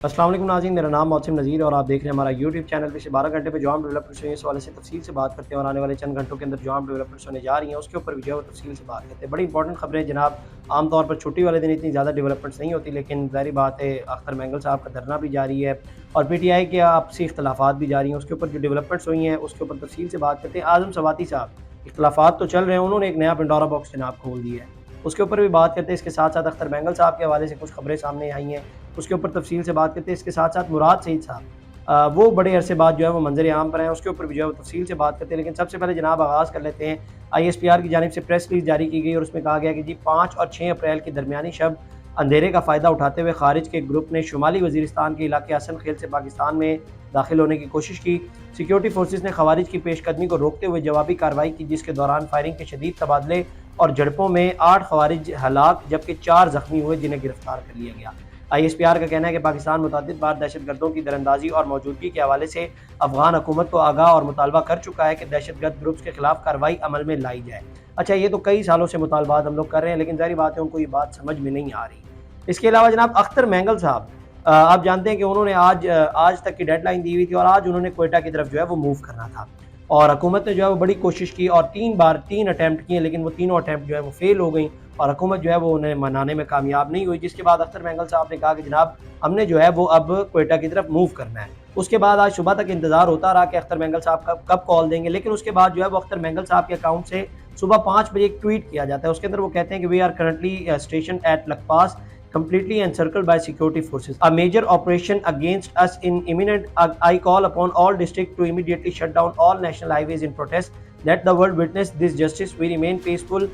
अस्सलाम वालेकुम नाज़रीन, मेरा नाम मौसिम नज़ीर और आप देख रहे हैं हमारा यूट्यूब चैनल। पिछले 12 घंटे पे जो हम डेवलपमेंट्स हुए इस वाले से तफसील से बात करते हैं और आने वाले चंद घंटों के अंदर जो हम डेवलपमेंट्स होने जा रही हैं उसके ऊपर भी जो है वो तफसील से बात करते हैं। बड़ी इंपॉर्टेंट खबरें जनाब। आमतौर पर छुट्टी वाले दिन इतनी ज़्यादा डेवलपमेंट्स नहीं होती, लेकिन ज़ाहिर बात है अख्तर मैंगल साहब का धरना भी जारी है और PTI के आपसी इख्तलाफात भी जारी हैं। उसके ऊपर जो डेवलपमेंट्स हुई हैं उसके ऊपर तफसील से बात करते हैं। आज़म सवाती साहब, इख्तलाफात तो चल रहे हैं, उन्होंने एक नया पंडोरा बॉक्स जनाब खोल दिया है, उसके ऊपर भी बात करते हैं। इसके साथ साथ अख्तर मैंगल साहब के हवाले से कुछ खबरें सामने आई हैं, उसके ऊपर तफसील से बात करते हैं। इसके साथ साथ मुराद सईद साहब, वो बड़े अरसे बाद जो है वो मंजर आम पर हैं, उसके ऊपर भी जो है वो तफसील से बात करते हैं। लेकिन सबसे पहले जनाब आगाज़ कर लेते हैं। ISPR की जानिब से प्रेस रिलीज जारी की गई और उसमें कहा गया कि जी 5 और 6 अप्रैल की दरमियानी शब अंधेरे का फ़ायदा उठाते हुए खारिज के ग्रुप ने शुमाली वज़ीरिस्तान के इलाके हसन खेल से पाकिस्तान में दाखिल होने की कोशिश की। सिक्योरिटी फोर्सेस ने खवारिज की पेशकदमी को रोकते हुए जवाबी कार्रवाई की, जिसके दौरान फायरिंग के शदीद तबादले और झड़पों में 8 खवारिज हलाक जबकि 4 जख्मी हुए, जिन्हें गिरफ्तार कर लिया गया। ISPR का कहना है कि पाकिस्तान मुतअद्दिद बार दहशतगर्दों की दरअंदाजी और मौजूदगी के हवाले से अफगान हुकूमत को आगाह और मुतालबा कर चुका है कि दहशतगर्द ग्रुप्स के खिलाफ कार्रवाई अमल में लाई जाए। अच्छा, ये तो कई सालों से मुतालबात हम लोग कर रहे हैं, लेकिन ज़ाहिर बात है उनको ये बात समझ में नहीं आ रही। इसके अलावा जनाब अख्तर मैंगल साहब, आप जानते हैं कि उन्होंने आज तक की डेडलाइन दी हुई थी और आज उन्होंने क्वेटा की तरफ जो है वो मूव करना था और हुकूमत ने जो है वो बड़ी कोशिश की और 3 अटैम्प्ट किए, लेकिन वो तीनों अटैम्प्ट जो है वो फेल हो गई और हुकूमत जो है वो उन्हें मनाने में कामयाब नहीं हुई। जिसके बाद अख्तर मैंगल साहब ने कहा कि जनाब हमने जो है वो अब क्वेटा की तरफ मूव करना है। उसके बाद आज सुबह तक इंतजार होता रहा कि अख्तर मैंगल साहब कब कॉल देंगे, लेकिन उसके बाद जो है वो अख्तर मैंगल साहब के अकाउंट से सुबह 5 बजे एक ट्वीट किया जाता है। उसके अंदर वो कहते हैं कि we are currently station at Lakhpas completely encircled by security forces. A major operation against us in imminent. I call upon all districts to immediately shut down all national highways in protest. Let the world witness this justice. We remain peaceful,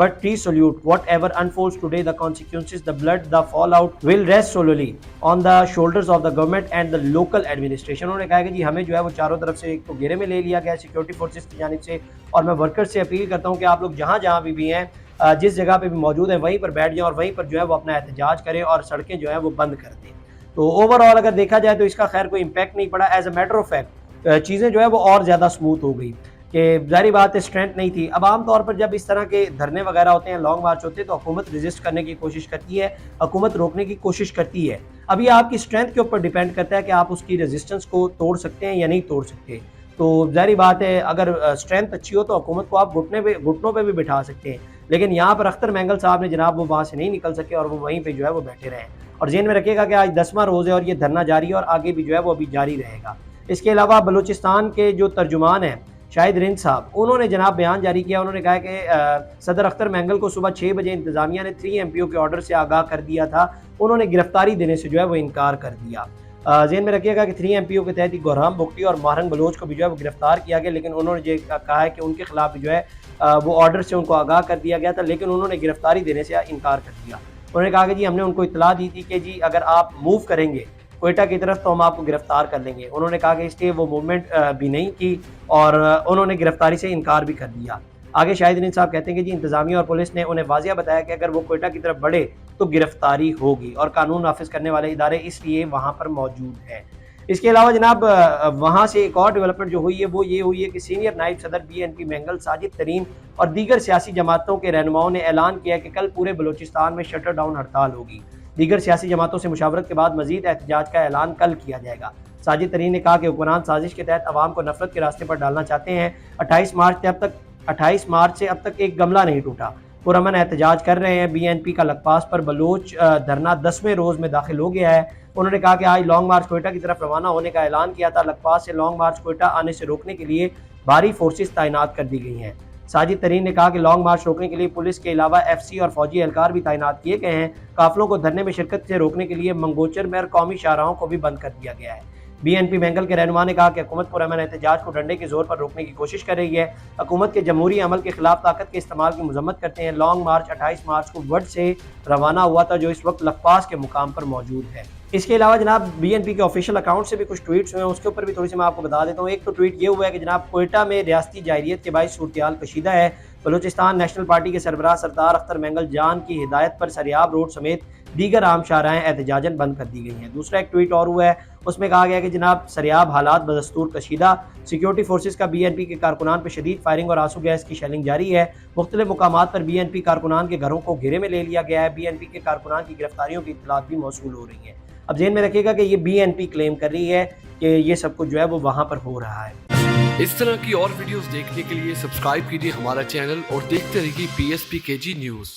but resolute. Whatever unfolds today, the consequences, the blood, the fallout will rest solely on the shoulders of the government and the local administration. उन्होंने कहा कि जी हमें जो है वो चारों तरफ से एक तो घेरे में ले लिया गया सिक्योरिटी फोर्सेस की जानिब से, और मैं वर्कर्स से अपील करता हूँ कि आप लोग जहाँ जहाँ भी हैं, जिस जगह पे भी मौजूद हैं वहीं पर बैठ जाएं और वहीं पर जो है वो अपना एहतजाज करें और सड़कें जो है वो बंद कर दें। तो ओवरऑल अगर देखा जाए तो इसका खैर कोई इम्पैक्ट नहीं पड़ा। As a matter of fact चीज़ें जो है वो और ज़्यादा स्मूथ हो गई कि जारी बात है स्ट्रेंथ नहीं थी। अब आम तौर पर जब इस तरह के धरने वगैरह होते हैं, लॉन्ग मार्च होते हैं, तो हुकूमत रेजिस्ट करने की कोशिश करती है, हुकूमत रोकने की कोशिश करती है। अब ये आपकी स्ट्रेंथ के ऊपर डिपेंड करता है कि आप उसकी रेजिस्टेंस को तोड़ सकते हैं या नहीं तोड़ सकते। तो जारी बात है अगर स्ट्रेंथ अच्छी हो तो हुकूमत को आप घुटनों पे भी बिठा सकते हैं, लेकिन यहाँ पर अख्तर मैंगल साहब ने जनाब वो वहाँ से नहीं निकल सके और वो वहीं पे जो है वो बैठे रहे। और जेन में रखिएगा कि आज 10वां रोज़ है और ये धरना जारी है और आगे भी जो है वो अभी जारी रहेगा। इसके अलावा बलूचिस्तान के जो तर्जुमान हैं शाहिद रिंद साहब, उन्होंने जनाब बयान जारी किया। उन्होंने कहा कि सदर अख्तर मैंगल को सुबह 6 बजे इंतजामिया ने 3 MPO के ऑर्डर से आगाह कर दिया था, उन्होंने गिरफ्तारी देने से जो है वो इनकार कर दिया। जेन में रखिएगा कि 3 MPO के तहत गोरहाम बुख्ती और मारंग बलोच को भी जो है वो गिरफ्तार किया गया, लेकिन उन्होंने जो कहा है कि उनके खिलाफ भी जो है वो ऑर्डर से उनको आगाह कर दिया गया था, लेकिन उन्होंने गिरफ्तारी देने से इनकार कर दिया। उन्होंने कहा कि जी हमने उनको इत्तला दी थी कि जी अगर आप मूव करेंगे क्वेटा की तरफ तो हम आपको गिरफ्तार कर लेंगे। उन्होंने कहा कि इसलिए वो मूवमेंट भी नहीं की और उन्होंने गिरफ्तारी से इनकार भी कर दिया। आगे शाहिद रिंद साहब कहते हैं कि जी इंतजामिया और पुलिस ने उन्हें वाजिया बताया कि अगर वो क्वेटा की तरफ बढ़े तो गिरफ्तारी होगी और कानून नाफिज करने वाले इदारे इसलिए वहाँ पर मौजूद हैं। इसके अलावा जनाब वहाँ से एक और डेवलपमेंट जो हुई है वो ये हुई है कि सीनियर नायब सदर BNP मैंगल, साजिद तरीन और दीगर सियासी जमातों के रहनुमाओं ने ऐलान किया कि कल पूरे बलूचिस्तान में शटर डाउन हड़ताल होगी। दीगर सियासी जमातों से मुशावरत के बाद मजीद एहतजाज का ऐलान कल किया जाएगा। साजिद तरीन ने कहा कि हुक्मरान साजिश के तहत अवाम को नफरत के रास्ते पर डालना चाहते हैं। 28 मार्च से अब तक एक गमला नहीं टूटा, पुरअमन एहतजाज कर रहे हैं। BNP का लखपास पर बलोच धरना 10वें रोज़ में दाखिल हो गया है। उन्होंने कहा कि आज लॉन्ग मार्च क्वेटा की तरफ रवाना होने का ऐलान किया था। लखपास से लॉन्ग मार्च क्वेटा आने से रोकने के लिए भारी फोर्सेस तैनात कर दी गई हैं। साजिद तरीन ने कहा कि लॉन्ग मार्च रोकने के लिए पुलिस के अलावा FC और फौजी एहलकार भी तैनात किए गए हैं। काफिलों को धरने में शिरकत से रोकने के लिए मंगोचर में और कौमी शाहराहों को भी बंद कर दिया गया है। BNP मैंगल के रहनुमा ने कहा कि हुकूमत पुरअमन एहतजाज को डंडे के जोर पर रोकने की कोशिश कर रही है। हुकूमत के जमहूरी अमल के खिलाफ ताकत के इस्तेमाल की मजम्मत करते हैं। लॉन्ग मार्च 28 मार्च को वड से रवाना हुआ था, जो इस वक्त लखपास के मुकाम पर मौजूद है। इसके अलावा जनाब BNP के ऑफिशियल अकाउंट से भी कुछ ट्वीट्स हुए हैं, उसके ऊपर भी थोड़ी सी मैं आपको बता देता हूँ। एक तो ट्वीट ये हुआ है कि जनाब क्वेटा में रियासती जाहिरियत के बायस सूरत कशीदा है। बलूचिस्तान नेशनल पार्टी के सरबराह सरदार अख्तर मैंगल जान की हिदायत पर सरियाब रोड समेत दीगर आम शाहराहें एहतजाजन बंद कर दी गई हैं। दूसरा एक ट्वीट और हुआ है, उसमें कहा गया कि जनाब सरियाब हालात बदस्तूर कशीदा, सिक्योरिटी फोर्सेस का BNP के कारकुनान पर शदीद फायरिंग और आंसू गैस की शेलिंग जारी है। मुख्तलिफ मुकामात पर BNP कारकुनान के घरों को घेरे में ले लिया गया है। BNP के कारकुनान की गिरफ्तारियों की इत्तलात भी मौसूल हो रही हैं। اب ذہن میں رکھیے گا کہ یہ BNP کلیم کر رہی ہے کہ یہ سب کچھ جو ہے وہ وہاں پر ہو رہا ہے۔ اس طرح کی اور ویڈیوز دیکھنے کے لیے سبسکرائب کیجیے ہمارا چینل اور دیکھتے رہیے PSPKG نیوز۔